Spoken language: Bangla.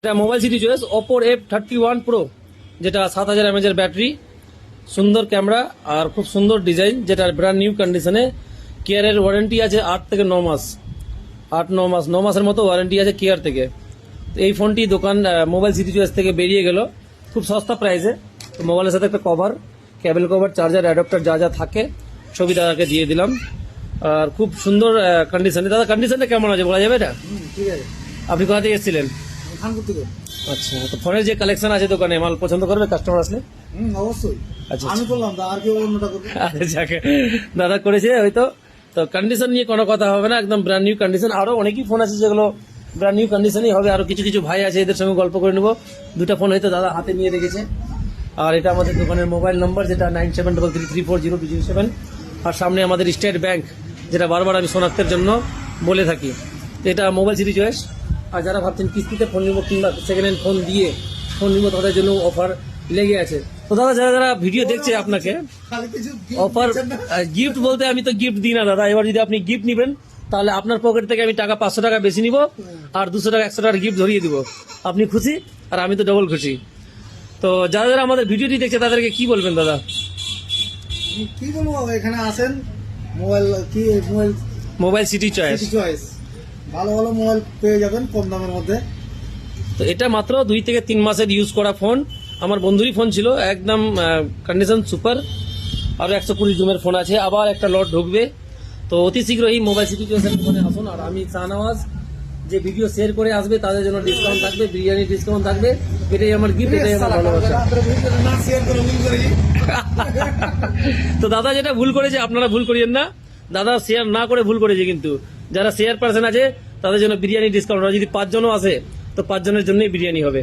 এটা mobile city choice Oppo F31 pro, যেটা 7000 mAh এর ব্যাটারি, সুন্দর ক্যামেরা আর খুব সুন্দর ডিজাইন, যেটা ব্র্যান্ড নিউ কন্ডিশনে। কেয়ারের ওয়ারেন্টি আছে 8 থেকে 9 মাস, 9 মাসের মতো ওয়ারেন্টি আছে কেয়ার থেকে। তো এই ফোনটি দোকান মোবাইল সিটি চয়েস থেকে বেরিয়ে গেল খুব সস্তা প্রাইসে। তো মোবাইলের সাথে একটা কভার, কেবল কভার, চার্জার, অ্যাডাপ্টার যা যা থাকে ছবি দাদাকে দিয়ে দিলাম। আর খুব সুন্দর কন্ডিশনে। দাদা কন্ডিশনটা কেমন আছে বলা যাবে এটা? ঠিক আছে। আপনি কোথা থেকে এসেছিলেন? খানপুর থেকে। আচ্ছা, তো ফোনের যে কালেকশন আছে দোকানে, মাল পছন্দ করবে কাস্টমার আসলে? অবশ্যই। আচ্ছা, আমি করলাম তো, আর কেউ অন্যটা করবে? আরে যাকে দাদা করেছে হয়তো। তো কন্ডিশন নিয়ে কোনো কথা হবে না, একদম ব্র্যান্ড নিউ কন্ডিশন। আরো অনেকই ফোন আছে যেগুলো ব্র্যান্ড নিউ কন্ডিশনই হবে। আরো কিছু কিছু ভাই আছে, এদের সঙ্গে গল্প করে নেবো। দুটা ফোন হয়তো দাদা হাতে নিয়ে রেখেছে। আর এটা আমাদের দোকানের মোবাইল নম্বর, যেটা 9733340307। আর সামনে আমাদের স্টেট ব্যাংক, যেটা বারবার আমি শনাক্তের জন্য বলে থাকি। তো এটা মোবাইল সিটি চয়েস। আর যারা ভাবছেন কিস্তিতে ফোন নিবো কিংবা সেকেন্ড হ্যান্ড ফোন দিয়ে ফোন নিবো, তাদের জন্য অফার লেগে আছে। তো দাদা যারা যারা ভিডিও দেখছে আপনাকে খালি কিছু অফার, গিফট বলতে আমি তো গিফট দিই না দাদা। এবার যদি আপনি গিফট নিবেন, তাহলে আপনার পকেট থেকে আমি টাকা 500 টাকা বেশি নিব, আর 200 টাকা 100 টাকার গিফট ধরিয়ে দিব। আপনি খুশি আর আমি তো ডবল খুশি। তো যারা যারা আমাদের ভিডিওটি দেখছে তাদেরকে কি বলবেন দাদা? কি বলবো, এখানে আসেন। মোবাইল কি mobile mobile city choice. Choice, ভালো ভালো মোবাইল পেয়ে যাবেন কম দামের মধ্যে। তো এটা মাত্র 2 থেকে 3 মাসের ইউজ করা ফোন। আমার বন্ধুরই ফোন ছিল, একদম কন্ডিশন সুপার। আরো 120 জুমের ফোন আছে, আবার একটা লট ঢুকবে। তো অতি শীঘ্র এই মোবাইল সিটি চয়েসের ফোনে আসুন। আর আমি শাহনওয়াজ, যে ভিডিও শেয়ার করে আসবে তাদের জন্য ডিসকাউন্ট থাকবে, বিরিয়ানি ডিসকাউন্ট থাকবে। এটাই আমার গিফট, এটাই আমার ভালোবাসা। না শেয়ার করে ভুল করেছি। তো দাদা যেটা ভুল করেছে আপনারা ভুল করিয়েন না। দাদা শেয়ার না করে ভুল করেছে, কিন্তু যারা শেয়ার পার্সন আছে তাদের জন্য বিরিয়ানি ডিসকাউন্ট। যদি 5 জনও আসে তো 5 জনের জন্যই বিরিয়ানি হবে।